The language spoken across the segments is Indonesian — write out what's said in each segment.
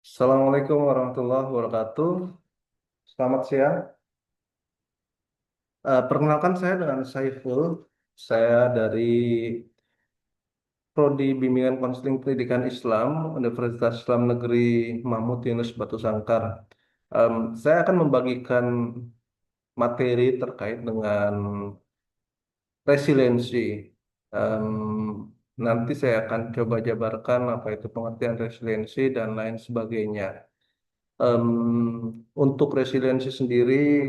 Assalamualaikum warahmatullahi wabarakatuh. Selamat siang. Perkenalkan saya dengan Saiful. Saya dari Prodi Bimbingan Konseling Pendidikan Islam Universitas Islam Negeri Mahmud Yunus Batu Sangkar. Saya akan membagikan materi terkait dengan resiliensi. Nanti saya akan coba jabarkan apa itu pengertian resiliensi dan lain sebagainya. Untuk resiliensi sendiri,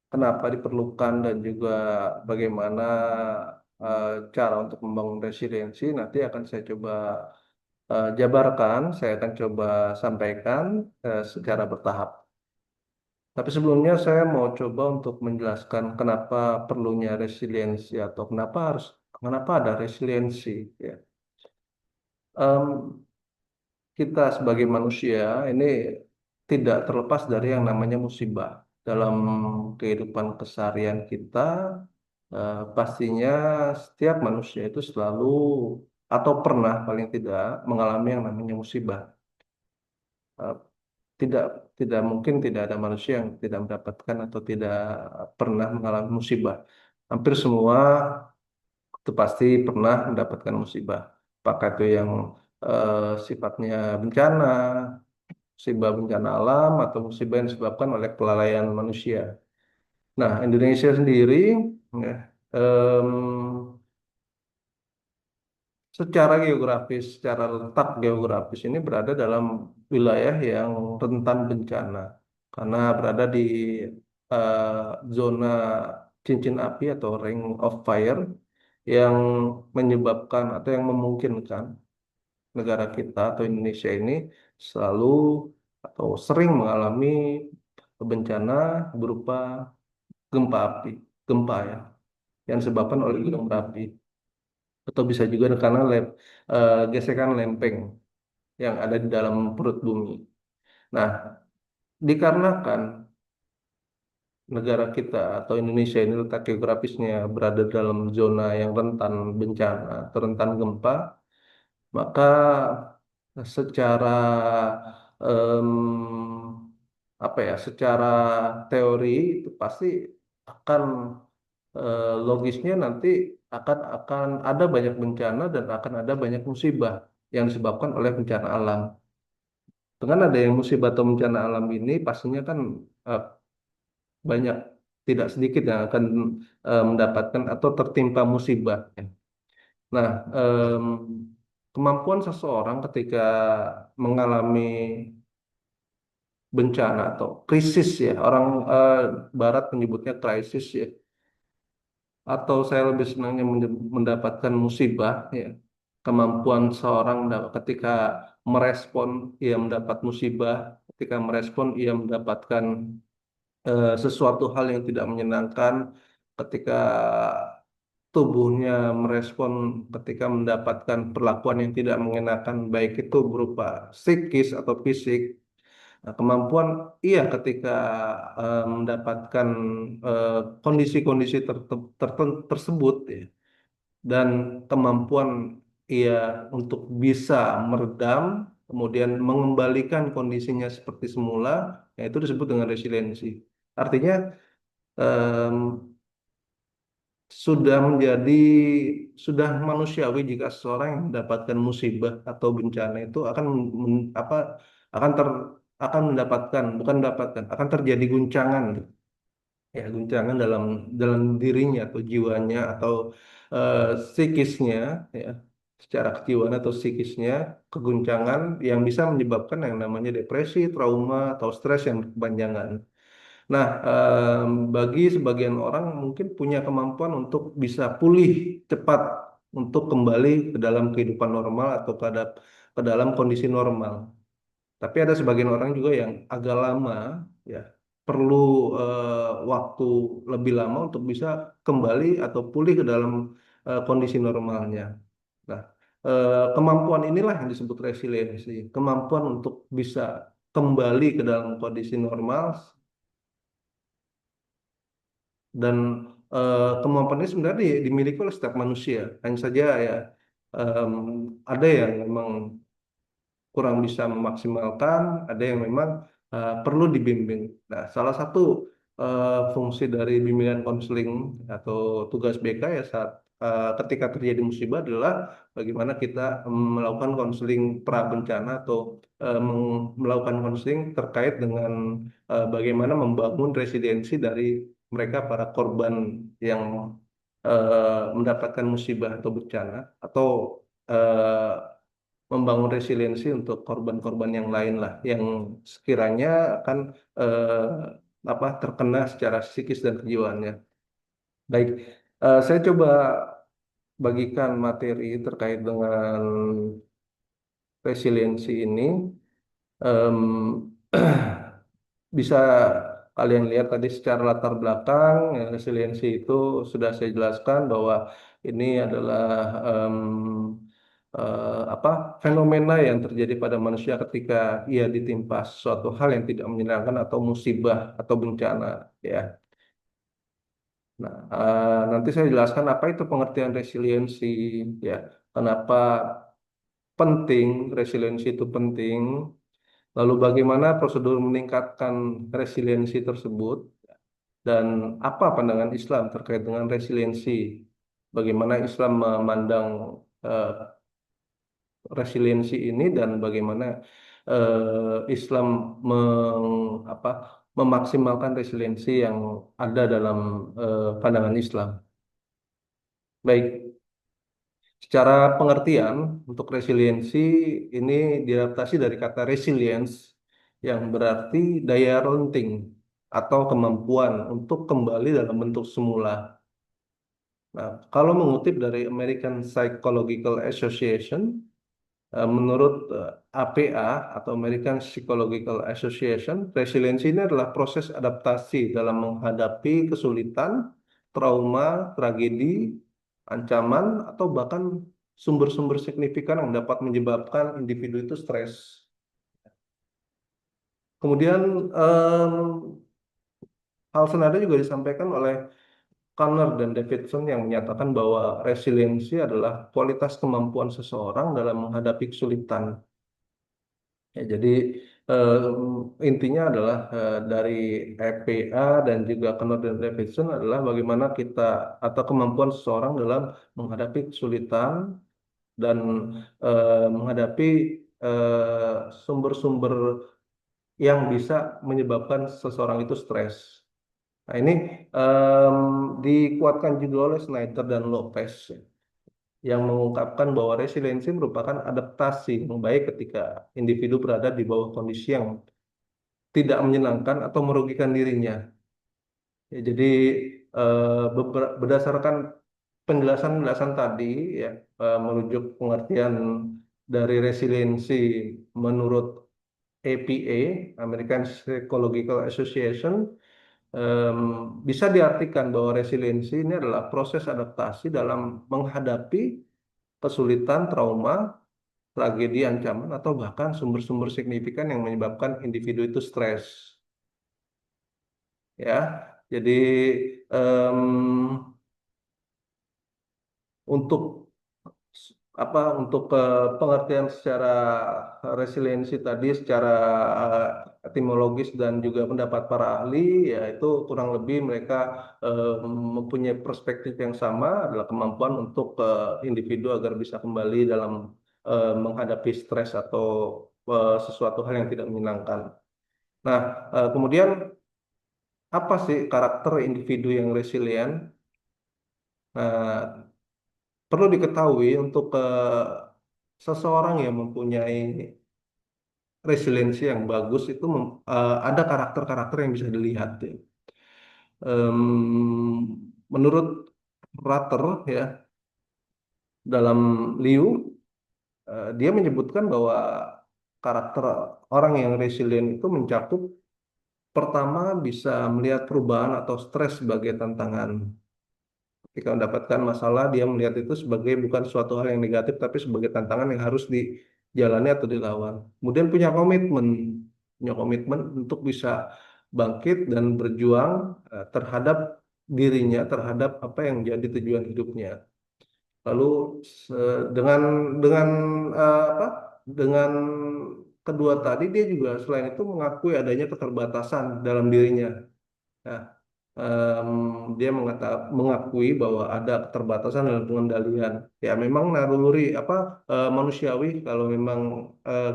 kenapa diperlukan dan juga bagaimana eh, cara untuk membangun resiliensi nanti akan saya coba jabarkan, saya akan coba sampaikan secara bertahap. Tapi sebelumnya saya mau coba untuk menjelaskan kenapa perlunya resiliensi atau kenapa ada resiliensi ya. Em, kita sebagai manusia ini tidak terlepas dari yang namanya musibah dalam kehidupan keseharian kita. Pastinya setiap manusia itu selalu atau pernah paling tidak mengalami yang namanya musibah. Eh, tidak tidak mungkin tidak ada manusia yang tidak mendapatkan atau tidak pernah mengalami musibah. Hampir semua itu pasti pernah mendapatkan musibah. Apakah itu yang sifatnya bencana, musibah bencana alam, atau musibah yang disebabkan oleh kelalaian manusia. Nah, Indonesia sendiri ya, em, secara geografis, secara letak geografis ini berada dalam wilayah yang rentan bencana karena berada di zona cincin api atau ring of fire yang menyebabkan atau yang memungkinkan negara kita atau Indonesia ini selalu atau sering mengalami bencana berupa gempa api, gempa ya, yang disebabkan oleh gunung berapi atau bisa juga karena gesekan lempeng yang ada di dalam perut bumi. Nah, dikarenakan negara kita atau Indonesia ini letak geografisnya berada dalam zona yang rentan bencana atau rentan gempa, maka secara em, apa ya, secara teori itu pasti akan logisnya nanti akan ada banyak bencana dan akan ada banyak musibah yang disebabkan oleh bencana alam. Dengan ada yang musibah atau bencana alam ini pastinya kan eh, banyak tidak sedikit yang akan mendapatkan atau tertimpa musibah. Nah, kemampuan seseorang ketika mengalami bencana atau krisis ya, orang Barat menyebutnya krisis ya, atau saya lebih senangnya mendapatkan musibah ya. Kemampuan seorang ketika merespon ia mendapat musibah, ketika merespon ia mendapatkan sesuatu hal yang tidak menyenangkan, ketika tubuhnya merespon ketika mendapatkan perlakuan yang tidak mengenakan, baik itu berupa psikis atau fisik. Nah, kemampuan iya ketika mendapatkan eh, kondisi-kondisi tersebut ya, dan kemampuan ia untuk bisa meredam, kemudian mengembalikan kondisinya seperti semula, ya itu disebut dengan resiliensi. Artinya em, sudah menjadi sudah manusiawi jika seseorang yang mendapatkan musibah atau bencana itu akan apa akan ter akan mendapatkan bukan mendapatkan akan terjadi guncangan ya, guncangan dalam dalam dirinya atau jiwanya atau eh, psikisnya ya, secara kejiwaan atau psikisnya, keguncangan yang bisa menyebabkan yang namanya depresi, trauma atau stres yang berkepanjangan. Nah, bagi sebagian orang mungkin punya kemampuan untuk bisa pulih cepat untuk kembali ke dalam kehidupan normal atau ke dalam kondisi normal. Tapi ada sebagian orang juga yang agak lama, ya, perlu waktu lebih lama untuk bisa kembali atau pulih ke dalam kondisi normalnya. Nah, kemampuan inilah yang disebut resiliensi, kemampuan untuk bisa kembali ke dalam kondisi normal dan kemampuan ini sebenarnya dimiliki oleh setiap manusia. Hanya saja ya em, ada yang memang kurang bisa memaksimalkan, ada yang memang perlu dibimbing. Nah, salah satu fungsi dari bimbingan konseling atau tugas BK ya saat ketika terjadi musibah adalah bagaimana kita melakukan konseling pra bencana atau melakukan konseling terkait dengan bagaimana membangun resiliensi dari mereka para korban yang mendapatkan musibah atau bencana atau eh, membangun resiliensi untuk korban-korban yang lain lah yang sekiranya akan terkena secara psikis dan kejiwaannya. Baik, saya coba bagikan materi terkait dengan resiliensi ini. Em, Bisa kalian lihat tadi secara latar belakang, ya, resiliensi itu sudah saya jelaskan bahwa ini adalah apa fenomena yang terjadi pada manusia ketika ia ditimpa suatu hal yang tidak menyenangkan atau musibah atau bencana, ya. Nah, nanti saya jelaskan apa itu pengertian resiliensi, ya. Kenapa penting resiliensi itu penting. Lalu bagaimana prosedur meningkatkan resiliensi tersebut dan apa pandangan Islam terkait dengan resiliensi? Bagaimana Islam memandang eh, resiliensi ini dan bagaimana Islam memaksimalkan resiliensi yang ada dalam pandangan Islam. Baik, secara pengertian untuk resiliensi ini diadaptasi dari kata resilience yang berarti daya renting atau kemampuan untuk kembali dalam bentuk semula. Nah, kalau mengutip dari American Psychological Association, menurut APA atau American Psychological Association, resiliensi ini adalah proses adaptasi dalam menghadapi kesulitan, trauma, tragedi, ancaman, atau bahkan sumber-sumber signifikan yang dapat menyebabkan individu itu stres. Kemudian hal senada juga disampaikan oleh Kanner dan Davidson yang menyatakan bahwa resiliensi adalah kualitas kemampuan seseorang dalam menghadapi kesulitan. Ya, jadi intinya adalah dari EPA dan juga Kanner dan Davidson adalah bagaimana kita atau kemampuan seseorang dalam menghadapi kesulitan dan menghadapi sumber-sumber yang bisa menyebabkan seseorang itu stres. Nah, ini em, dikuatkan juga oleh Snyder dan Lopez yang mengungkapkan bahwa resiliensi merupakan adaptasi yang baik ketika individu berada di bawah kondisi yang tidak menyenangkan atau merugikan dirinya. Ya, jadi berdasarkan penjelasan-penjelasan tadi, ya, merujuk pengertian dari resiliensi menurut APA, American Psychological Association, em, bisa diartikan bahwa resiliensi ini adalah proses adaptasi dalam menghadapi kesulitan, trauma, tragedi, ancaman, atau bahkan sumber-sumber signifikan yang menyebabkan individu itu stres. Ya, jadi em, untuk untuk pengertian secara resiliensi tadi secara etimologis dan juga pendapat para ahli yaitu kurang lebih mereka mempunyai perspektif yang sama adalah kemampuan untuk individu agar bisa kembali dalam menghadapi stres atau sesuatu hal yang tidak menyenangkan. Nah, kemudian apa sih karakter individu yang resilient? Nah, perlu diketahui untuk seseorang yang mempunyai resiliensi yang bagus itu ada karakter-karakter yang bisa dilihat, ya. Menurut Rutter ya dalam Liu dia menyebutkan bahwa karakter orang yang resilient itu mencakup pertama bisa melihat perubahan atau stres sebagai tantangan. Ketika mendapatkan masalah, dia melihat itu sebagai bukan suatu hal yang negatif, tapi sebagai tantangan yang harus dijalani atau dilawan. Kemudian punya komitmen untuk bisa bangkit dan berjuang terhadap dirinya, terhadap apa yang jadi tujuan hidupnya. Lalu dengan dengan kedua tadi dia juga selain itu mengakui adanya keterbatasan dalam dirinya. Nah, dia mengakui bahwa ada keterbatasan dalam pengendalian. Ya, memang naluri manusiawi kalau memang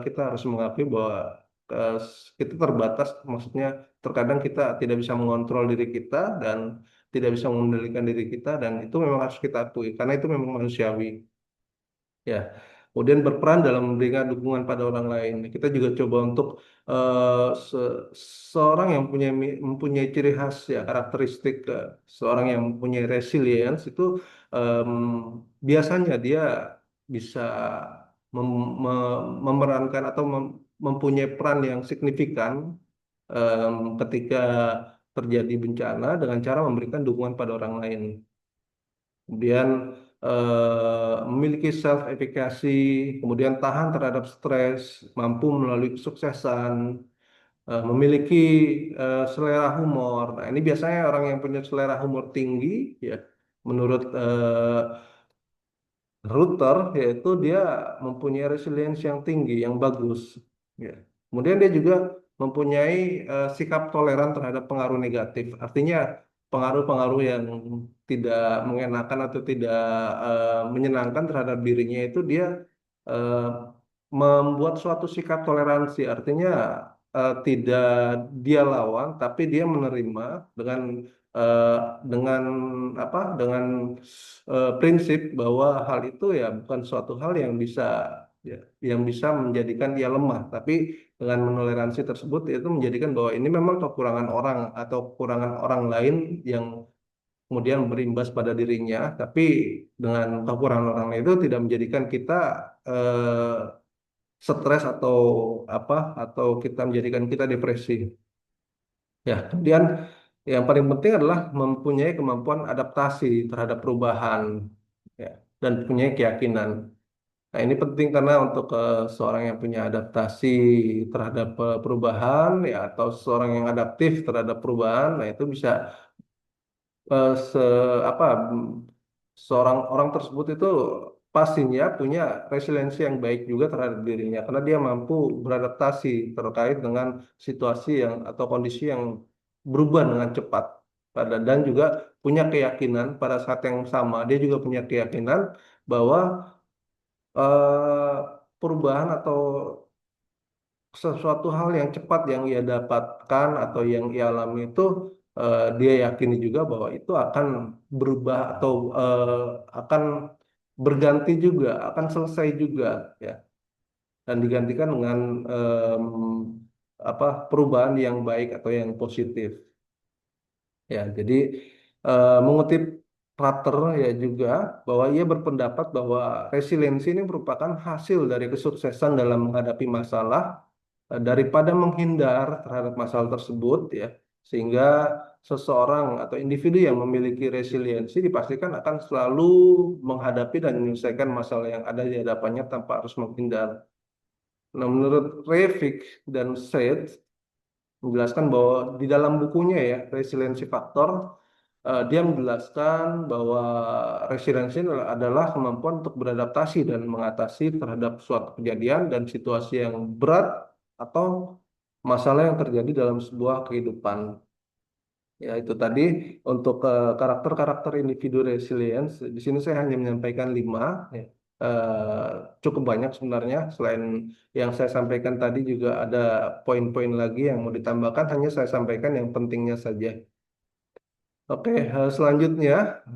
kita harus mengakui bahwa eh, kita terbatas, maksudnya terkadang kita tidak bisa mengontrol diri kita dan tidak bisa mengendalikan diri kita dan itu memang harus kita akui karena itu memang manusiawi. Ya, kemudian berperan dalam memberikan dukungan pada orang lain. Kita juga coba untuk seorang yang mempunyai ciri khas ya karakteristik seorang yang mempunyai resilience itu em, biasanya dia bisa memerankan atau mempunyai peran yang signifikan ketika terjadi bencana dengan cara memberikan dukungan pada orang lain. Kemudian memiliki self efficacy, kemudian tahan terhadap stres, mampu melalui kesuksesan, memiliki selera humor. Nah, ini biasanya orang yang punya selera humor tinggi, ya, menurut router yaitu dia mempunyai resilience yang tinggi, yang bagus. Ya. Kemudian dia juga mempunyai sikap toleran terhadap pengaruh negatif. Artinya pengaruh-pengaruh yang tidak mengenakan atau tidak menyenangkan terhadap dirinya itu dia eh, membuat suatu sikap toleransi. Artinya tidak dia lawan, tapi dia menerima dengan eh, dengan dengan prinsip bahwa hal itu ya bukan suatu hal yang bisa ya, yang bisa menjadikan dia lemah, tapi dengan menoleransi tersebut itu menjadikan bahwa ini memang kekurangan orang atau kekurangan orang lain yang kemudian berimbas pada dirinya, tapi dengan kekurangan orang lain itu tidak menjadikan kita eh, stres atau kita menjadikan kita depresi. Ya, kemudian yang paling penting adalah mempunyai kemampuan adaptasi terhadap perubahan, ya, dan punya keyakinan. Nah, ini penting karena untuk seorang yang punya adaptasi terhadap perubahan, ya, atau seorang yang adaptif terhadap perubahan, nah itu bisa eh, se apa seorang orang tersebut itu pastinya punya resiliensi yang baik juga terhadap dirinya karena dia mampu beradaptasi terkait dengan situasi yang atau kondisi yang berubah dengan cepat dan juga punya keyakinan pada saat yang sama dia juga punya keyakinan bahwa perubahan atau sesuatu hal yang cepat yang ia dapatkan atau yang ia alami itu dia yakini juga bahwa itu akan berubah atau akan berganti juga, akan selesai juga, ya, dan digantikan dengan perubahan yang baik atau yang positif. Ya, jadi mengutip Prater ya juga bahwa ia berpendapat bahwa resiliensi ini merupakan hasil dari kesuksesan dalam menghadapi masalah daripada menghindar terhadap masalah tersebut ya sehingga seseorang atau individu yang memiliki resiliensi dipastikan akan selalu menghadapi dan menyelesaikan masalah yang ada di hadapannya tanpa harus menghindar. Nah, menurut Revik dan Said menjelaskan bahwa di dalam bukunya ya Resiliensi Factor dia menjelaskan bahwa resiliensi adalah kemampuan untuk beradaptasi dan mengatasi terhadap suatu kejadian dan situasi yang berat atau masalah yang terjadi dalam sebuah kehidupan. Ya, itu tadi untuk karakter-karakter individu resilience. Di sini saya hanya menyampaikan 5. Ya. Cukup banyak sebenarnya. Selain yang saya sampaikan tadi juga ada poin-poin lagi yang mau ditambahkan. Hanya saya sampaikan yang pentingnya saja. Oke, selanjutnya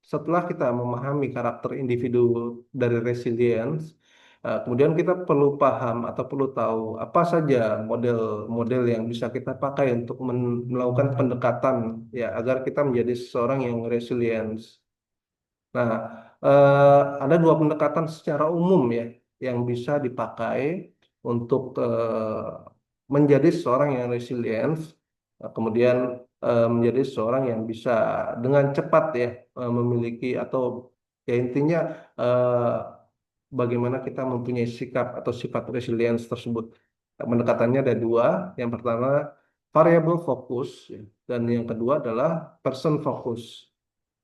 setelah kita memahami karakter individu dari resilience, kemudian kita perlu paham atau perlu tahu apa saja model-model yang bisa kita pakai untuk melakukan pendekatan ya agar kita menjadi seseorang yang resilience. Nah, ada dua pendekatan secara umum ya yang bisa dipakai untuk menjadi seorang yang resilient, kemudian menjadi seorang yang bisa dengan cepat ya memiliki atau ya intinya eh, bagaimana kita mempunyai sikap atau sifat resilience tersebut. Pendekatannya ada dua. Yang pertama variable fokus ya, dan yang kedua adalah person focus.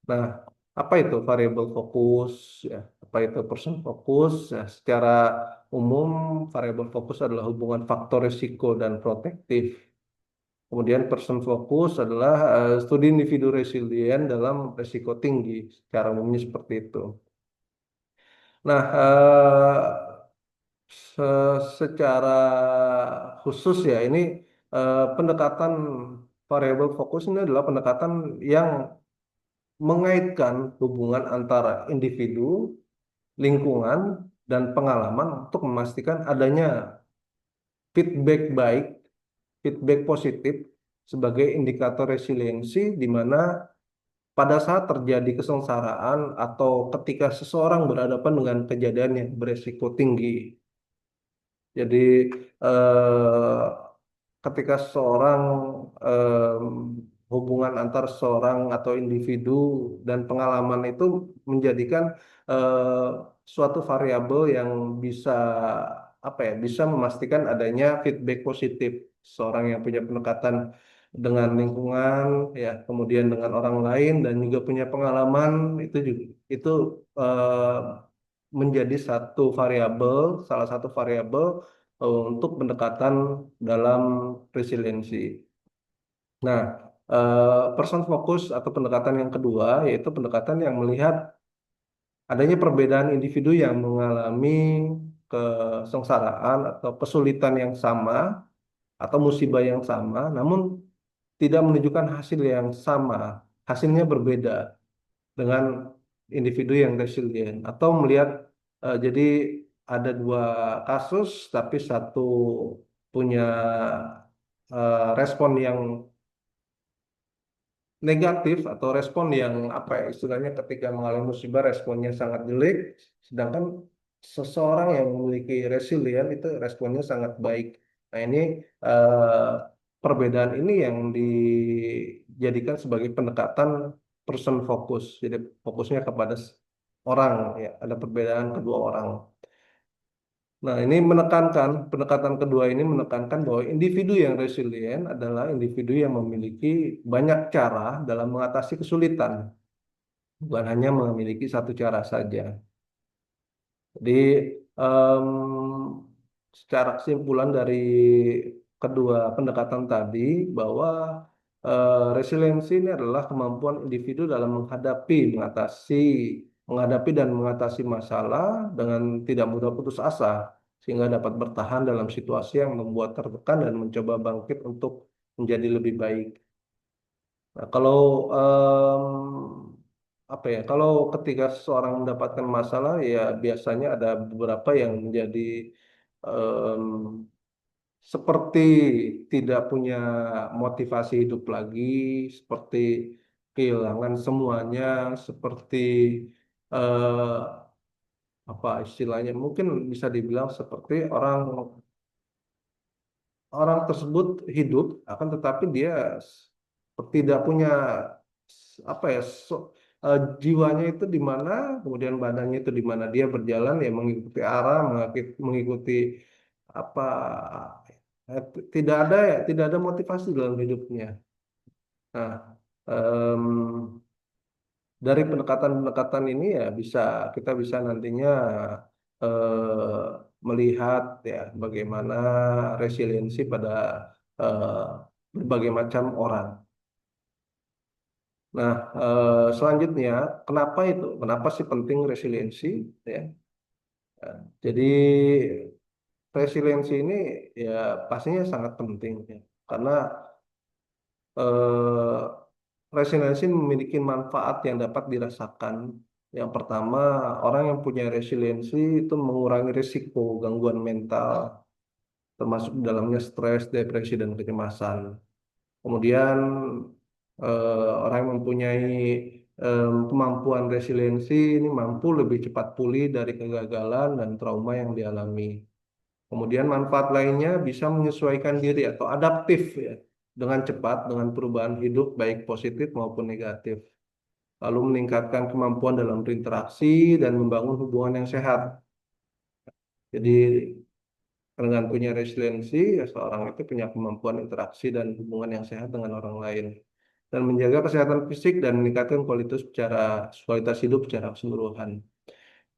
Nah, apa itu variable fokus ya? Apa itu person focus? Ya, secara umum, variabel fokus adalah hubungan faktor risiko dan protektif. Kemudian person focus adalah studi individu resilient dalam risiko tinggi. Secara umumnya seperti itu. Nah, secara khusus ya ini pendekatan variabel fokus ini adalah pendekatan yang mengaitkan hubungan antara individu, lingkungan, dan pengalaman untuk memastikan adanya feedback baik, feedback positif sebagai indikator resiliensi di mana pada saat terjadi kesengsaraan atau ketika seseorang berhadapan dengan kejadian yang beresiko tinggi. Jadi eh, ketika seorang em, hubungan antar seorang atau individu dan pengalaman itu menjadikan eh, suatu variabel yang bisa apa ya bisa memastikan adanya feedback positif seorang yang punya pendekatan dengan lingkungan ya kemudian dengan orang lain dan juga punya pengalaman itu juga itu eh, menjadi satu variabel salah satu variabel untuk pendekatan dalam resiliensi. Nah, person focus atau pendekatan yang kedua yaitu pendekatan yang melihat adanya perbedaan individu yang mengalami kesengsaraan atau kesulitan yang sama atau musibah yang sama, namun tidak menunjukkan hasil yang sama, hasilnya berbeda dengan individu yang resilient atau melihat jadi ada dua kasus tapi satu punya respon yang negatif atau respon yang apa ya istilahnya ketika mengalami musibah responnya sangat jelek sedangkan seseorang yang memiliki resilient itu responnya sangat baik. Nah ini eh, perbedaan ini yang dijadikan sebagai pendekatan person focus jadi fokusnya kepada orang ya ada perbedaan kedua orang. Nah, ini menekankan, pendekatan kedua ini menekankan bahwa individu yang resilient adalah individu yang memiliki banyak cara dalam mengatasi kesulitan, bukan hanya memiliki satu cara saja. Jadi, em, secara kesimpulan dari kedua pendekatan tadi, bahwa resiliensi ini adalah kemampuan individu dalam menghadapi dan mengatasi masalah dengan tidak mudah putus asa, sehingga dapat bertahan dalam situasi yang membuat tertekan dan mencoba bangkit untuk menjadi lebih baik. Nah, kalau apa ya, kalau ketika seseorang mendapatkan masalah, ya biasanya ada beberapa yang menjadi em, seperti tidak punya motivasi hidup lagi, seperti kehilangan semuanya, seperti eh, apa istilahnya, mungkin bisa dibilang seperti orang orang tersebut hidup, akan tetapi dia tidak punya apa ya jiwanya itu di mana, kemudian badannya itu di mana dia berjalan ya mengikuti arah, mengikuti apa tidak ada ya tidak ada motivasi dalam hidupnya. Nah, em, dari pendekatan-pendekatan ini ya kita bisa nantinya melihat ya bagaimana resiliensi pada eh, berbagai macam orang. Nah, selanjutnya, kenapa itu? Kenapa sih penting resiliensi? Ya, jadi resiliensi ini ya pastinya sangat penting ya, karena eh, resiliensi memiliki manfaat yang dapat dirasakan. Yang pertama, orang yang punya resiliensi itu mengurangi risiko gangguan mental, termasuk di dalamnya stres, depresi, dan kecemasan. Kemudian orang yang mempunyai kemampuan resiliensi ini mampu lebih cepat pulih dari kegagalan dan trauma yang dialami. Kemudian manfaat lainnya bisa menyesuaikan diri atau adaptif ya, dengan cepat dengan perubahan hidup baik positif maupun negatif. Lalu meningkatkan kemampuan dalam berinteraksi dan membangun hubungan yang sehat. Jadi dengan punya resiliensi, ya seorang itu punya kemampuan interaksi dan hubungan yang sehat dengan orang lain. Dan menjaga kesehatan fisik dan meningkatkan kualitas hidup secara keseluruhan.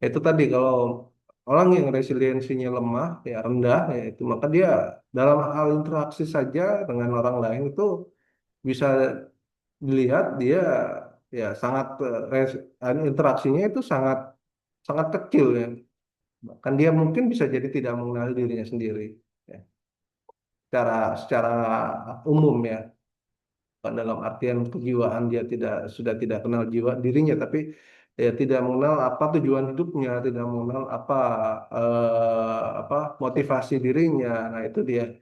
Itu tadi kalau orang yang resiliensinya lemah, ya rendah, ya itu maka dia dalam hal interaksi saja dengan orang lain itu bisa dilihat dia ya sangat interaksinya itu sangat sangat kecil ya. Bahkan dia mungkin bisa jadi tidak mengenali dirinya sendiri ya. Secara umum ya. Bukan dalam artian kejiwaan dia sudah tidak kenal jiwa dirinya, tapi ya tidak mengenal apa tujuan hidupnya, tidak mengenal apa motivasi dirinya. Nah, itu dia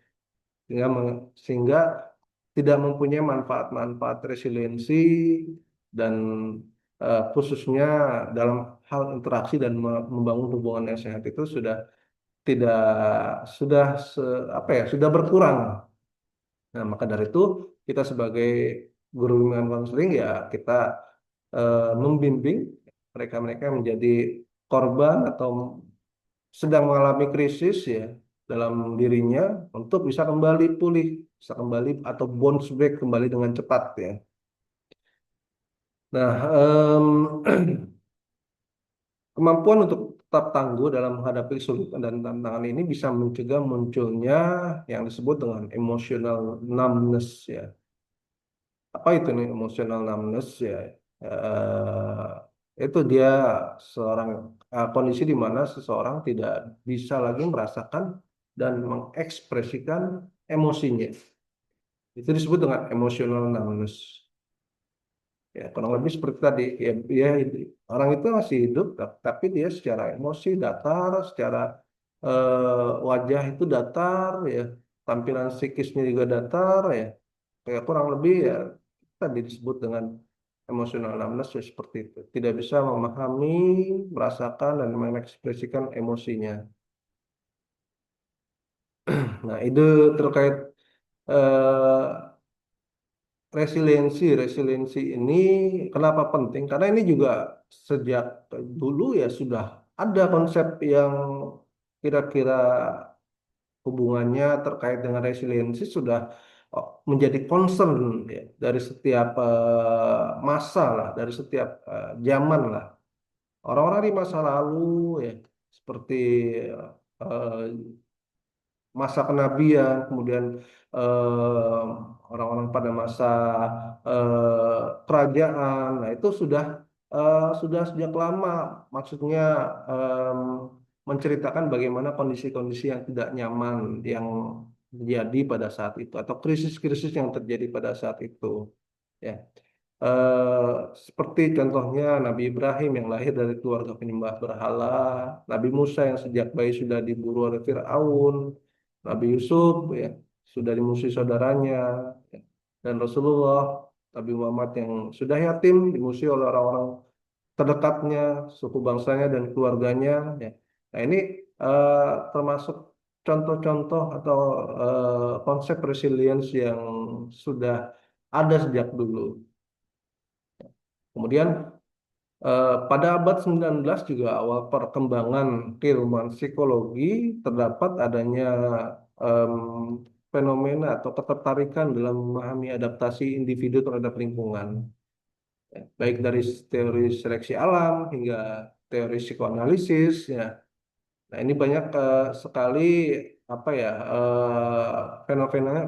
sehingga tidak mempunyai manfaat-manfaat resiliensi dan khususnya dalam hal interaksi dan membangun hubungan yang sehat itu tidak sudah apa ya sudah berkurang. Nah, maka dari itu kita sebagai guru bimbingan konseling ya kita membimbing mereka-mereka yang menjadi korban atau sedang mengalami krisis ya dalam dirinya untuk bisa kembali pulih, bisa kembali atau bounce back kembali dengan cepat ya. Nah, kemampuan untuk tetap tangguh dalam menghadapi kesulitan dan tantangan ini bisa mencegah munculnya yang disebut dengan emotional numbness ya. Apa itu nih emotional numbness ya? Itu dia seorang kondisi di mana seseorang tidak bisa lagi merasakan dan mengekspresikan emosinya. Itu disebut dengan emotional numbness. Ya, kurang lebih seperti tadi. Ya, orang itu masih hidup, tapi dia secara emosi datar, secara wajah itu datar, ya, tampilan psikisnya juga datar, ya. Kayak kurang lebih ya tadi disebut dengan emotional numbness ya seperti itu. Tidak bisa memahami, merasakan dan mengekspresikan emosinya. Nah, itu terkait eh, resiliensi ini kenapa penting? Karena ini juga sejak dulu ya sudah ada konsep yang kira-kira hubungannya terkait dengan resiliensi sudah menjadi concern ya, dari setiap masa lah, dari setiap zaman lah. Orang-orang di masa lalu ya seperti eh, masa kenabian, kemudian eh, orang-orang pada masa kerajaan, nah itu sudah sejak lama, maksudnya em, menceritakan bagaimana kondisi-kondisi yang tidak nyaman yang terjadi pada saat itu atau krisis-krisis yang terjadi pada saat itu. Ya. Eh, Seperti contohnya Nabi Ibrahim yang lahir dari keluarga penyembah berhala, Nabi Musa yang sejak bayi sudah diburu oleh Firaun, Nabi Yusuf ya sudah dimusuhi saudaranya, ya. Dan Rasulullah, Nabi Muhammad yang sudah yatim dimusuhi oleh orang-orang terdekatnya, suku bangsanya dan keluarganya. Ya. Nah ini eh, termasuk contoh-contoh atau konsep resilience yang sudah ada sejak dulu. Kemudian pada abad 19 juga awal perkembangan keilmuan psikologi terdapat adanya em, fenomena atau ketertarikan dalam memahami adaptasi individu terhadap lingkungan, ya. Baik dari teori seleksi alam hingga teori psikoanalisis, ya. Nah, ini banyak sekali apa ya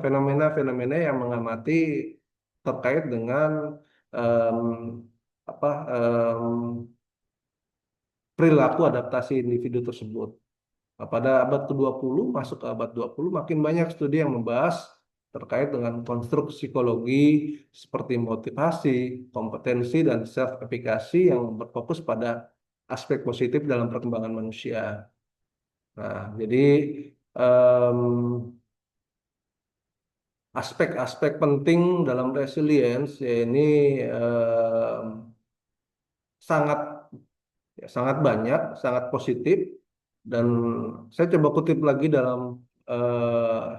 fenomena-fenomena yang mengamati terkait dengan em, apa perilaku adaptasi individu tersebut. Nah, pada abad ke-20 masuk ke abad 20 makin banyak studi yang membahas terkait dengan konstruk psikologi seperti motivasi, kompetensi, dan self-efficacy yang berfokus pada aspek positif dalam perkembangan manusia. Nah, jadi em, aspek-aspek penting dalam resilience ya ini sangat sangat banyak, sangat positif dan saya coba kutip lagi dalam eh,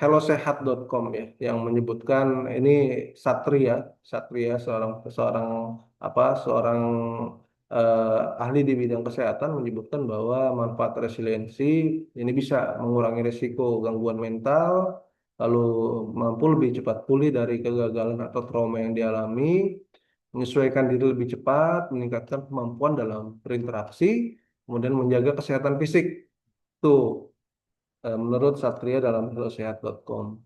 hellosehat.com ya yang menyebutkan ini Satria, Satria seorang seorang seorang ahli di bidang kesehatan menyebutkan bahwa manfaat resiliensi ini bisa mengurangi risiko gangguan mental, lalu mampu lebih cepat pulih dari kegagalan atau trauma yang dialami, menyesuaikan diri lebih cepat, meningkatkan kemampuan dalam berinteraksi, kemudian menjaga kesehatan fisik. Tuh, menurut Satria dalam hellosehat.com.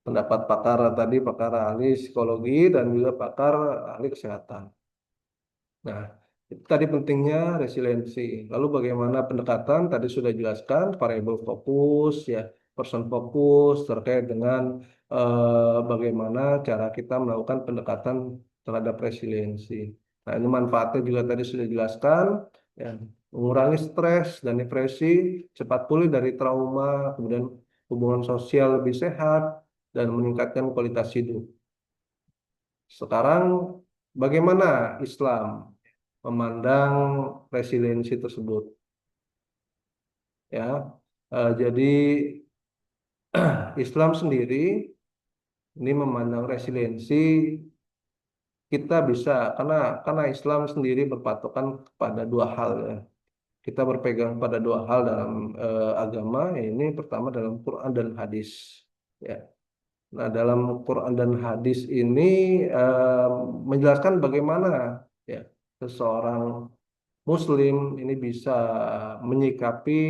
Pendapat pakar tadi, pakar ahli psikologi dan juga pakar ahli kesehatan. Nah, itu tadi pentingnya resiliensi. Lalu bagaimana pendekatan? Tadi sudah jelaskan variable fokus, ya, person fokus terkait dengan bagaimana cara kita melakukan pendekatan terhadap resiliensi. Nah, ini manfaatnya juga tadi sudah jelaskan, ya, mengurangi stres dan depresi, cepat pulih dari trauma, kemudian hubungan sosial lebih sehat, dan meningkatkan kualitas hidup. Sekarang, bagaimana Islam memandang resiliensi tersebut? Ya, jadi Islam sendiri ini memandang resiliensi kita bisa karena Islam sendiri berpatokan kepada dua hal, ya. Kita berpegang pada dua hal dalam agama. Ini pertama dalam Quran dan hadis. Ya. Nah, dalam Quran dan hadis ini eh, menjelaskan bagaimana, ya, seseorang Muslim ini bisa menyikapi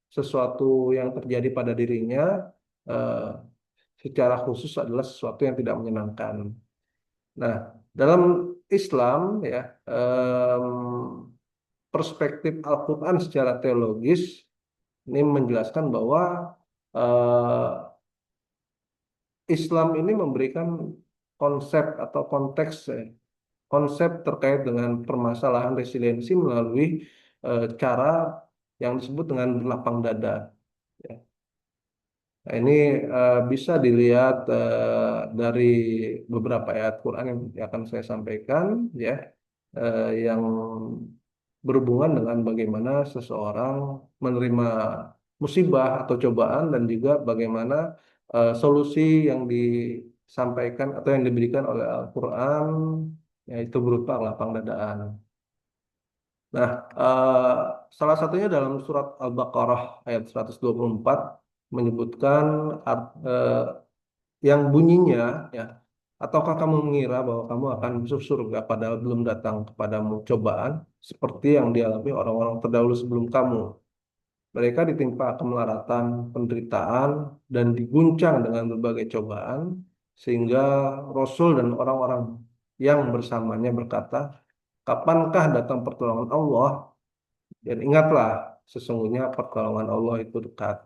sesuatu yang terjadi pada dirinya, eh, secara khusus adalah sesuatu yang tidak menyenangkan. Nah, dalam Islam, ya, perspektif Al-Quran secara teologis ini menjelaskan bahwa eh, Islam ini memberikan konsep atau konteks, konsep terkait dengan permasalahan resiliensi melalui cara yang disebut dengan berlapang dada. Ya. Nah, ini bisa dilihat dari beberapa ayat Quran yang akan saya sampaikan, ya, yang berhubungan dengan bagaimana seseorang menerima musibah atau cobaan dan juga bagaimana solusi yang disampaikan atau yang diberikan oleh Al-Quran, yaitu berupa lapang dadaan. Nah, salah satunya dalam surat Al-Baqarah ayat 124 menyebutkan yang bunyinya, ya, ataukah kamu mengira bahwa kamu akan masuk surga padahal belum datang kepadamu cobaan seperti yang dialami orang-orang terdahulu sebelum kamu. Mereka ditimpa kemelaratan, penderitaan, dan diguncang dengan berbagai cobaan, sehingga Rasul dan orang-orang yang bersamanya berkata, kapankah datang pertolongan Allah? Dan ingatlah, sesungguhnya pertolongan Allah itu dekat.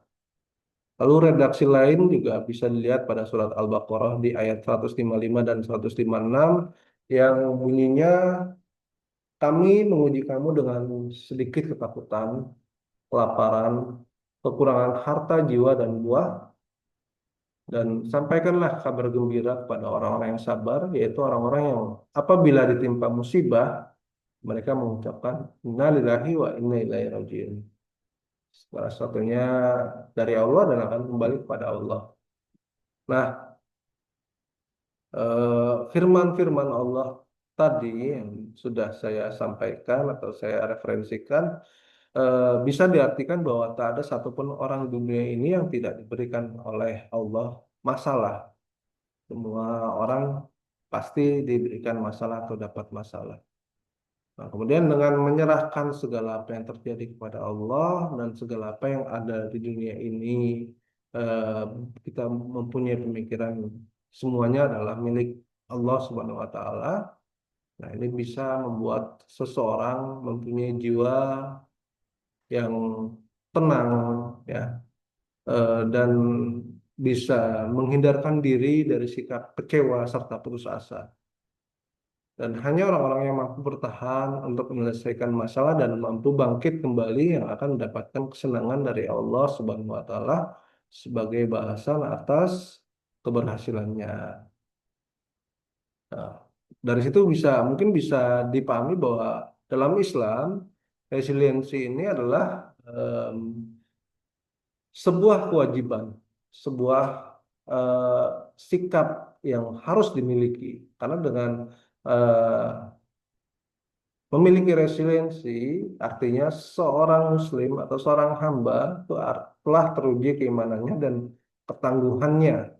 Lalu redaksi lain juga bisa dilihat pada surat Al-Baqarah di ayat 155 dan 156 yang bunyinya, kami menguji kamu dengan sedikit ketakutan, kelaparan, kekurangan harta, jiwa, dan buah, dan sampaikanlah kabar gembira kepada orang-orang yang sabar, yaitu orang-orang yang apabila ditimpa musibah, mereka mengucapkan, Inna lillahi wa inna ilaihi raji'un. Salah satunya dari Allah dan akan kembali kepada Allah. Nah, firman-firman Allah tadi yang sudah saya sampaikan atau saya referensikan bisa diartikan bahwa tak ada satupun orang di dunia ini yang tidak diberikan oleh Allah masalah. Semua orang pasti diberikan masalah atau dapat masalah. Nah, kemudian dengan menyerahkan segala apa yang terjadi kepada Allah dan segala apa yang ada di dunia ini, eh, kita mempunyai pemikiran semuanya adalah milik Allah Subhanahu wa Ta'ala. Nah, ini bisa membuat seseorang mempunyai jiwa yang tenang, ya, dan bisa menghindarkan diri dari sikap kecewa serta putus asa. Dan hanya orang-orang yang mampu bertahan untuk menyelesaikan masalah dan mampu bangkit kembali yang akan mendapatkan kesenangan dari Allah Subhanahu wa Ta'ala sebagai balasan atas keberhasilannya. Nah, dari situ mungkin bisa dipahami bahwa dalam Islam resiliensi ini adalah em, sebuah kewajiban, sebuah eh, sikap yang harus dimiliki. Karena dengan eh, memiliki resiliensi, artinya seorang Muslim atau seorang hamba itu telah teruji keimanannya dan ketangguhannya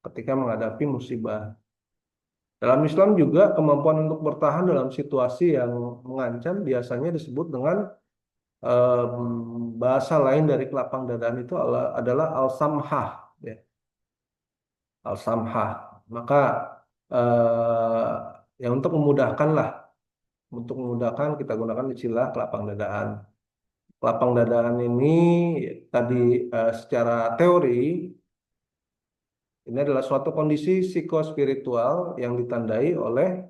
ketika menghadapi musibah. Dalam Islam juga kemampuan untuk bertahan dalam situasi yang mengancam biasanya disebut dengan bahasa lain dari kelapang dadaan itu adalah al-samhah, ya, al-samhah. Maka ya untuk memudahkan kita gunakan istilah kelapang dadaan. Kelapang dadaan ini tadi secara teori ini adalah suatu kondisi psikospiritual yang ditandai oleh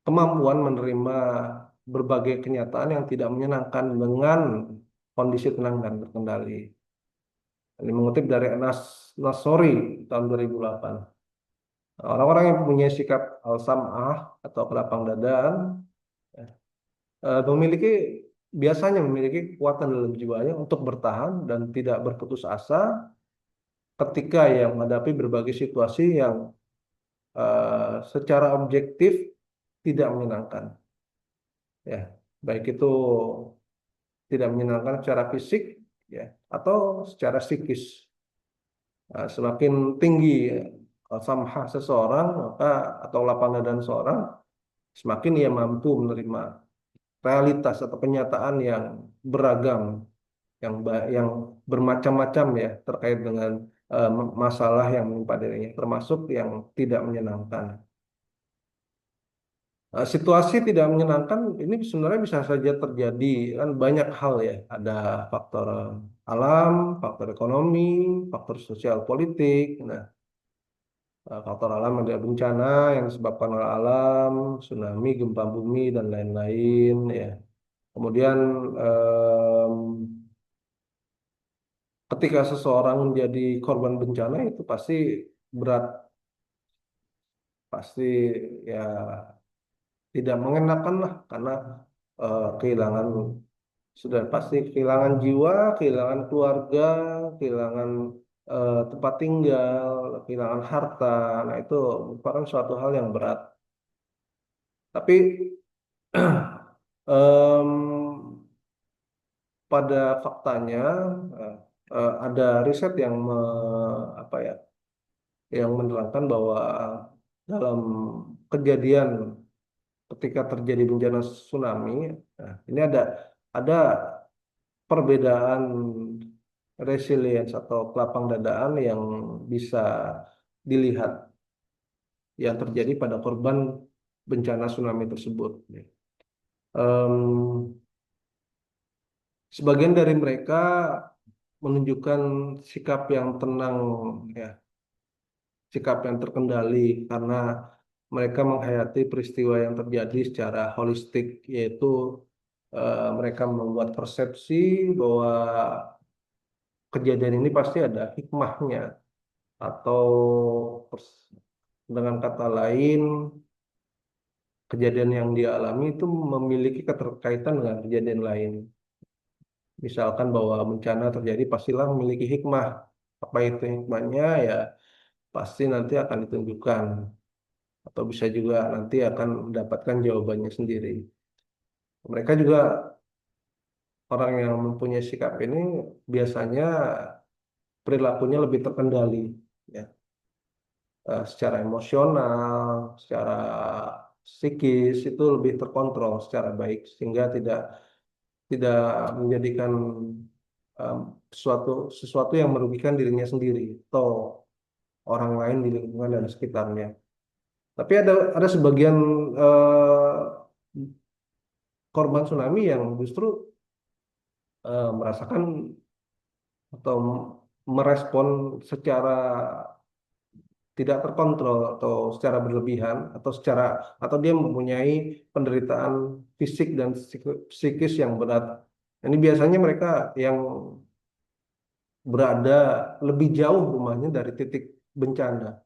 kemampuan menerima berbagai kenyataan yang tidak menyenangkan dengan kondisi tenang dan terkendali. Ini mengutip dari Anas Nasori tahun 2008. Orang-orang yang punya sikap al-sam'ah atau kelapang dadaan memiliki biasanya memiliki kekuatan dalam jiwanya untuk bertahan dan tidak berputus asa ketika yang menghadapi berbagai situasi yang secara objektif tidak menyenangkan. Ya, baik itu tidak menyenangkan secara fisik, ya, atau secara psikis. Semakin tinggi samha seseorang maka atau lapang dada seseorang, semakin ia mampu menerima realitas atau kenyataan yang beragam, yang bermacam-macam ya terkait dengan masalah yang menimpa dirinya, termasuk yang tidak menyenangkan. Situasi tidak menyenangkan ini sebenarnya bisa saja terjadi kan banyak hal ya. Ada faktor alam, faktor ekonomi, faktor sosial politik. Nah, faktor alam ada bencana yang disebabkan oleh alam, tsunami, gempa bumi dan lain-lain ya. Kemudian em, ketika seseorang menjadi korban bencana itu berat, pasti ya tidak mengenakan lah karena kehilangan sudah pasti kehilangan jiwa, kehilangan keluarga, kehilangan tempat tinggal, kehilangan harta. Nah, itu merupakan suatu hal yang berat. Tapi em, pada faktanya eh, ada riset yang apa ya, yang menerangkan bahwa dalam kejadian ketika terjadi bencana tsunami, nah, ini ada perbedaan resilience atau kelapang dadaan yang bisa dilihat yang terjadi pada korban bencana tsunami tersebut. Em, Sebagian dari mereka menunjukkan sikap yang tenang, ya, sikap yang terkendali karena mereka menghayati peristiwa yang terjadi secara holistik, yaitu mereka membuat persepsi bahwa kejadian ini pasti ada hikmahnya atau pers- dengan kata lain kejadian yang dia alami itu memiliki keterkaitan dengan kejadian lain. Misalkan bahwa bencana terjadi pastilah memiliki hikmah. Apa itu hikmahnya? Ya pasti nanti akan ditunjukkan atau bisa juga nanti akan mendapatkan jawabannya sendiri. Mereka juga orang yang mempunyai sikap ini biasanya perilakunya lebih terkendali, ya. Secara emosional, secara psikis itu lebih terkontrol secara baik sehingga tidak tidak menjadikan um, sesuatu sesuatu yang merugikan dirinya sendiri atau orang lain di lingkungan dan sekitarnya. Tapi ada sebagian eh, korban tsunami yang justru merasakan atau merespon secara tidak terkontrol atau secara berlebihan atau dia mempunyai penderitaan fisik dan psikis yang berat. Ini biasanya mereka yang berada lebih jauh rumahnya dari titik bencana.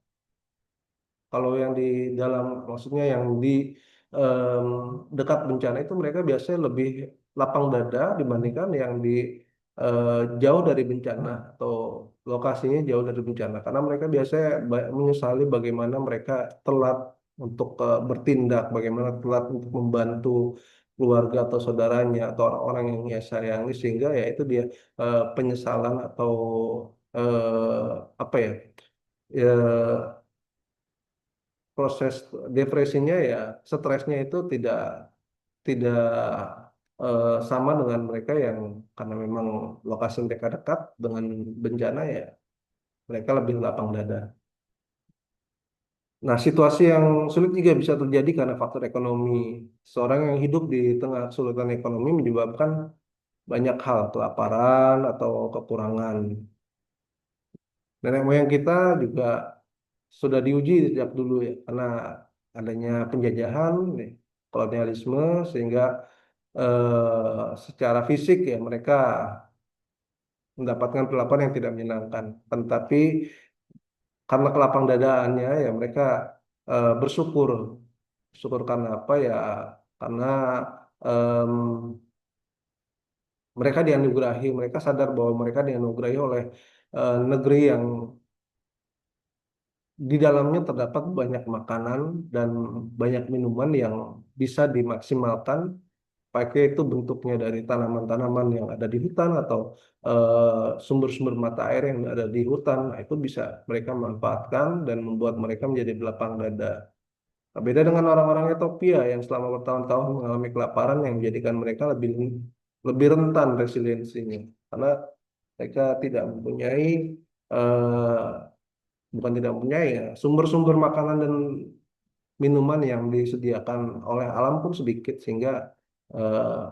Kalau yang di dalam, maksudnya yang di em, dekat bencana itu mereka biasanya lebih lapang dada dibandingkan yang di jauh dari bencana atau lokasinya jauh dari bencana. Karena mereka biasanya menyesali bagaimana mereka telat untuk bertindak, bagaimana telat untuk membantu keluarga atau saudaranya atau orang-orang yang ia sayangi sehingga ya itu dia penyesalan atau apa ya, ya proses depresinya ya stresnya itu tidak tidak sama dengan mereka yang karena memang lokasi mereka dekat dengan bencana ya mereka lebih lapang dada. Nah, situasi yang sulit juga bisa terjadi karena faktor ekonomi. Seorang yang hidup di tengah kesulitan ekonomi menyebabkan banyak hal, kelaparan atau kekurangan. Nenek moyang kita juga sudah diuji sejak dulu ya, karena adanya penjajahan, kolonialisme, sehingga secara fisik ya mereka mendapatkan perlakuan yang tidak menyenangkan. Tetapi karena kelapang dadaannya ya mereka bersyukur. Bersyukur karena apa ya? Karena em, mereka dianugerahi, mereka sadar bahwa mereka dianugerahi oleh negeri yang di dalamnya terdapat banyak makanan dan banyak minuman yang bisa dimaksimalkan, baik itu bentuknya dari tanaman-tanaman yang ada di hutan atau sumber-sumber mata air yang ada di hutan. Nah, itu bisa mereka manfaatkan dan membuat mereka menjadi belapang dada. Nah, beda dengan orang-orang Ethiopia yang selama bertahun-tahun mengalami kelaparan yang menjadikan mereka lebih lebih rentan resiliensinya karena mereka tidak mempunyai eh, bukan tidak mempunyai ya, sumber-sumber makanan dan minuman yang disediakan oleh alam pun sedikit sehingga eh,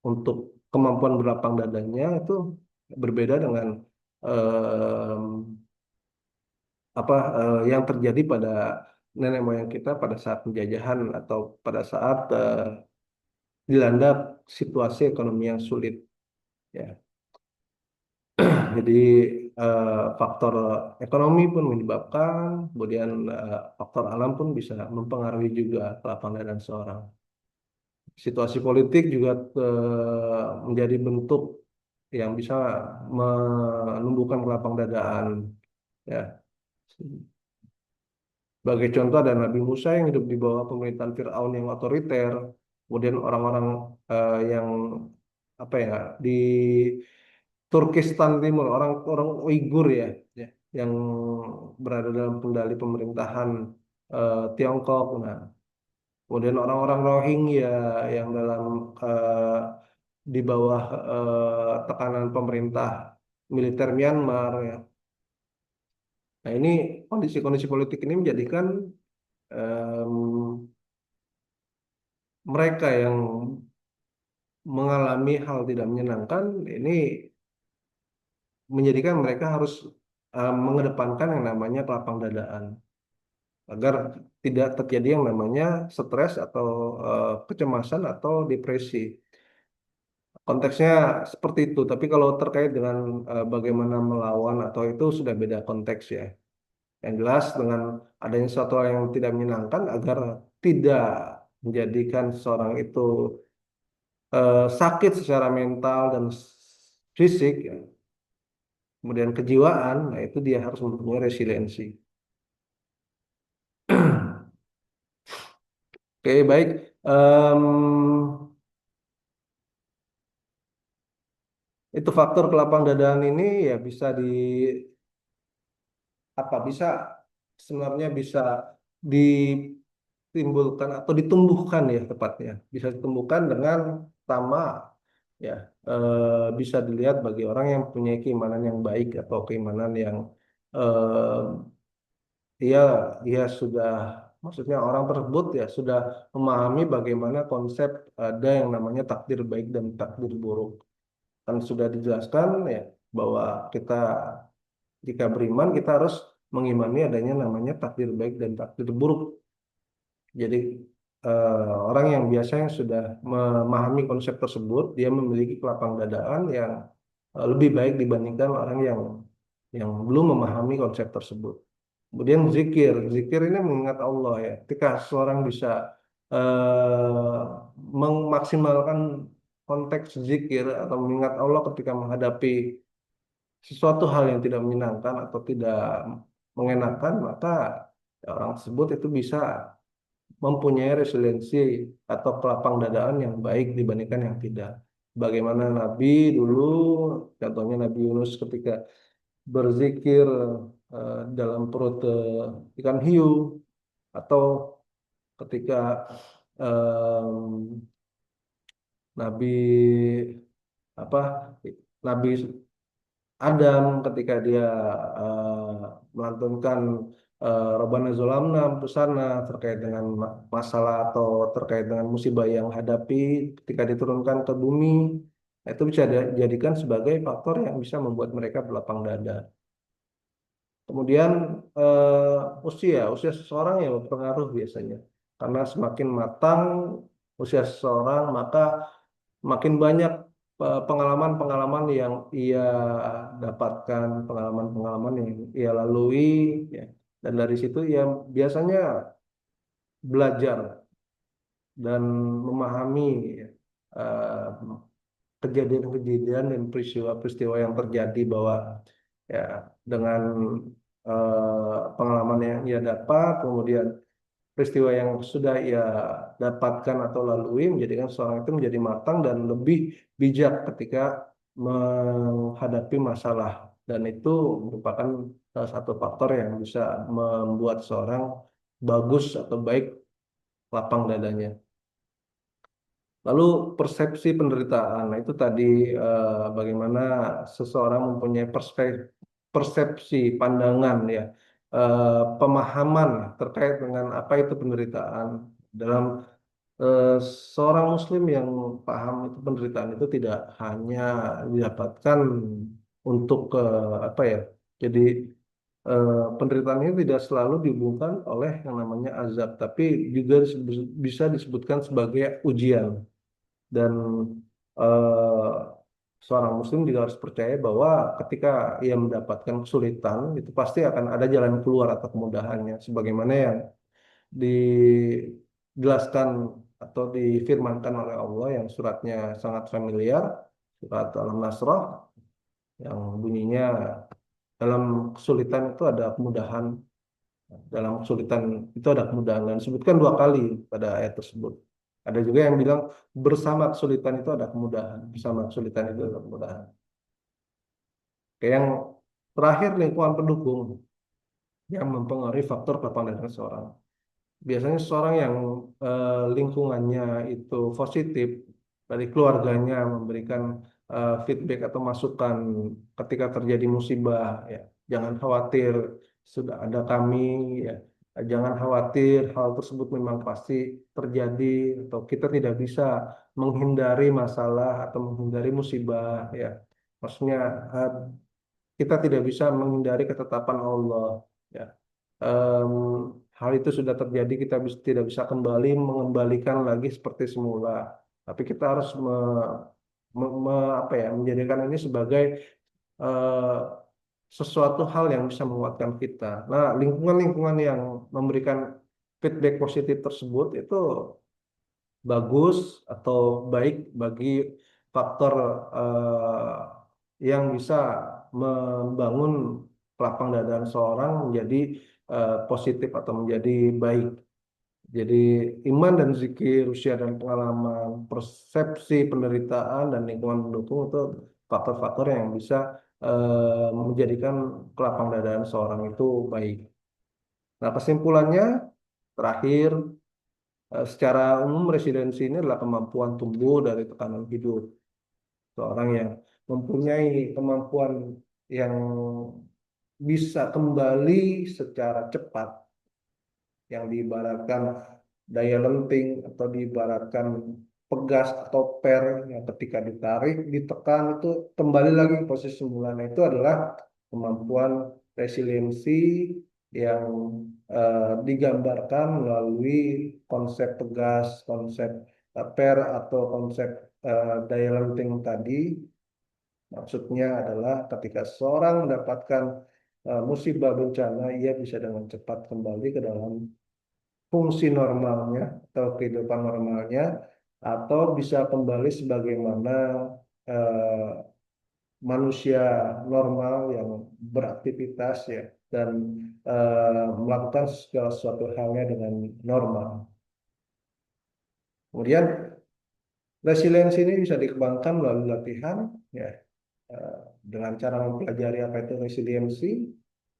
untuk kemampuan berlapang dadanya itu berbeda dengan eh, yang terjadi pada nenek moyang kita pada saat penjajahan atau pada saat dilanda situasi ekonomi yang sulit ya. Jadi faktor ekonomi pun menyebabkan, kemudian faktor alam pun bisa mempengaruhi juga kelapangan dan seorang. Situasi politik juga menjadi bentuk yang bisa menumbuhkan kelapang dadaan. Ya, sebagai contoh ada Nabi Musa yang hidup di bawah pemerintahan Firaun yang otoriter, kemudian orang-orang yang apa ya di Turkistan Timur, orang-orang Uighur ya, ya, yang berada dalam kendali pemerintahan Tiongkok. Nah, kemudian orang-orang Rohingya yang dalam di bawah tekanan pemerintah militer Myanmar ya. Nah, ini kondisi-kondisi politik ini menjadikan em, mereka yang mengalami hal tidak menyenangkan ini menjadikan mereka harus mengedepankan yang namanya kelapang dadaan agar tidak terjadi yang namanya stres atau kecemasan atau depresi. Konteksnya seperti itu, tapi kalau terkait dengan bagaimana melawan atau itu sudah beda konteks ya. Yang jelas dengan adanya sesuatu yang tidak menyenangkan agar tidak menjadikan seseorang itu sakit secara mental dan fisik, ya. Kemudian kejiwaan, nah itu dia harus mempunyai resiliensi. Oke, baik. Em, itu faktor kelapang dadaan ini ya bisa di apa bisa sebenarnya bisa ditimbulkan atau ditumbuhkan ya tepatnya bisa ditumbuhkan dengan sama ya bisa dilihat bagi orang yang punya keimanan yang baik atau keimanan yang eh, dia dia sudah maksudnya orang tersebut ya sudah memahami bagaimana konsep ada yang namanya takdir baik dan takdir buruk kan sudah dijelaskan ya bahwa kita jika beriman kita harus mengimani adanya namanya takdir baik dan takdir buruk. Jadi orang yang biasanya sudah memahami konsep tersebut, dia memiliki kelapang dadaan yang lebih baik dibandingkan orang yang belum memahami konsep tersebut. Kemudian zikir, zikir ini mengingat Allah ya. Ketika seorang bisa eh, memaksimalkan konteks zikir atau mengingat Allah ketika menghadapi sesuatu hal yang tidak menyenangkan atau tidak mengenakan, maka orang tersebut itu bisa mempunyai resiliensi atau kelapang dadaan yang baik dibandingkan yang tidak. Bagaimana Nabi dulu, contohnya Nabi Yunus ketika berzikir dalam perut ikan hiu, atau ketika em, Nabi apa Nabi Adam ketika dia melantunkan Rabbana Zolamna Busana terkait dengan masalah atau terkait dengan musibah yang hadapi ketika diturunkan ke bumi, itu bisa dijadikan sebagai faktor yang bisa membuat mereka berlapang dada. Kemudian usia seseorang yang berpengaruh biasanya, karena semakin matang usia seseorang, maka makin banyak pengalaman-pengalaman yang ia dapatkan, pengalaman-pengalaman yang ia lalui, ya. Dan dari situ ia biasanya belajar dan memahami, ya, eh, kejadian-kejadian dan peristiwa-peristiwa yang terjadi bahwa ya dengan pengalaman yang ia dapat, kemudian peristiwa yang sudah ia dapatkan atau lalui menjadikan seorang itu menjadi matang dan lebih bijak ketika menghadapi masalah, dan itu merupakan salah satu faktor yang bisa membuat seorang bagus atau baik lapang dadanya. Lalu persepsi penderitaan, nah itu tadi bagaimana seseorang mempunyai persepsi, pandangan, ya, pemahaman terkait dengan apa itu penderitaan. Dalam eh, seorang Muslim yang paham itu penderitaan itu tidak hanya didapatkan untuk apa ya, jadi penderitaan ini tidak selalu dihubungkan oleh yang namanya azab, tapi juga bisa disebutkan sebagai ujian. Dan eh, seorang muslim juga harus percaya bahwa ketika ia mendapatkan kesulitan itu pasti akan ada jalan keluar atau kemudahannya, sebagaimana yang dijelaskan atau difirmankan oleh Allah yang suratnya sangat familiar, surat Al-Nasrah, yang bunyinya dalam kesulitan itu ada kemudahan, dalam kesulitan itu ada kemudahan, dan disebutkan dua kali pada ayat tersebut. Ada juga yang bilang bersama kesulitan itu ada kemudahan, bersama kesulitan itu ada kemudahan. Kayak yang terakhir, lingkungan pendukung yang mempengaruhi faktor kepandaian seseorang. Biasanya seseorang yang lingkungannya itu positif, dari keluarganya memberikan feedback atau masukan ketika terjadi musibah, ya, jangan khawatir, sudah ada kami, ya, jangan khawatir, hal tersebut memang pasti terjadi, atau kita tidak bisa menghindari masalah atau menghindari musibah, ya, maksudnya eh, kita tidak bisa menghindari ketetapan Allah, ya. Em, Hal itu sudah terjadi, kita tidak bisa kembali mengembalikan lagi seperti semula. Tapi kita harus apa ya, menjadikan ini sebagai eh, sesuatu hal yang bisa menguatkan kita. Nah, lingkungan-lingkungan yang memberikan feedback positif tersebut itu bagus atau baik bagi faktor yang bisa membangun lapang dada seorang menjadi positif atau menjadi baik. Jadi iman dan zikir, usia dan pengalaman, persepsi penderitaan dan lingkungan mendukung itu faktor-faktor yang bisa menjadikan kelapang dadaan seorang itu baik. Nah, kesimpulannya terakhir, secara umum resiliensi ini adalah kemampuan tumbuh dari tekanan hidup. Seorang yang mempunyai kemampuan yang bisa kembali secara cepat, yang diibaratkan daya lenting atau diibaratkan pegas atau per yang ketika ditarik, ditekan itu kembali lagi ke posisi semula. Nah, itu adalah kemampuan resiliensi yang digambarkan melalui konsep pegas, konsep per atau konsep daya lenting tadi. Maksudnya adalah ketika seorang mendapatkan musibah bencana, ia bisa dengan cepat kembali ke dalam fungsi normalnya atau kehidupan normalnya, atau bisa kembali sebagaimana eh, manusia normal yang beraktivitas, ya, dan melakukan segala sesuatu halnya dengan normal. Kemudian resiliensi ini bisa dikembangkan melalui latihan, ya, eh, dengan cara mempelajari apa itu resiliensi,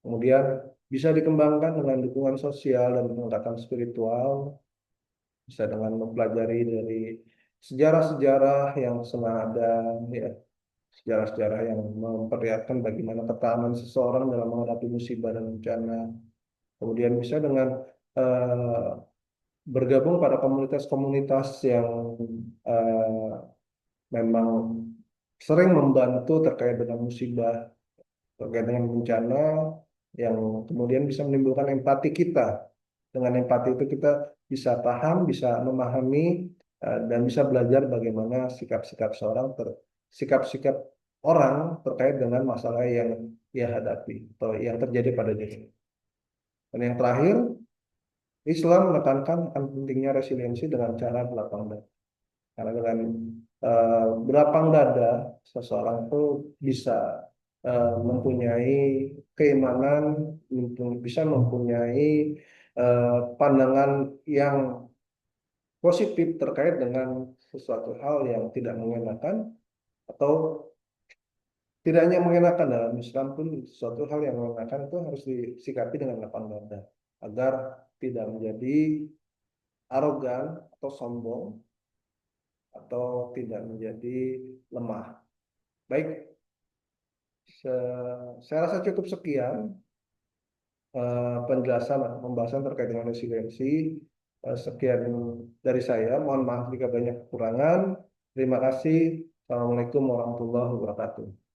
kemudian Bisa dikembangkan dengan dukungan sosial dan pendekatan spiritual, bisa dengan mempelajari dari sejarah-sejarah yang senada, ya, sejarah-sejarah yang memperlihatkan bagaimana ketahanan seseorang dalam menghadapi musibah dan bencana. Kemudian bisa dengan eh, bergabung pada komunitas-komunitas yang eh, memang sering membantu terkait dengan musibah, terkait dengan bencana, yang kemudian bisa menimbulkan empati kita. Dengan empati itu kita bisa paham, bisa memahami, dan bisa belajar bagaimana sikap-sikap orang terkait dengan masalah yang ia hadapi atau yang terjadi pada diri. Dan yang terakhir, Islam menekankan akan pentingnya resiliensi dengan cara berlapang dada. Karena dengan berlapang dada, seseorang itu bisa mempunyai keimanan, bisa mempunyai pandangan yang positif terkait dengan sesuatu hal yang tidak mengenakan, atau tidak hanya mengenakan, dalam Islam pun sesuatu hal yang mengenakan itu harus disikapi dengan lapang dada agar tidak menjadi arogan atau sombong atau tidak menjadi lemah. Baik, saya rasa cukup sekian penjelasan atau pembahasan terkait dengan resiliensi. Sekian dari saya. Mohon maaf jika banyak kekurangan. Terima kasih. Assalamualaikum warahmatullahi wabarakatuh.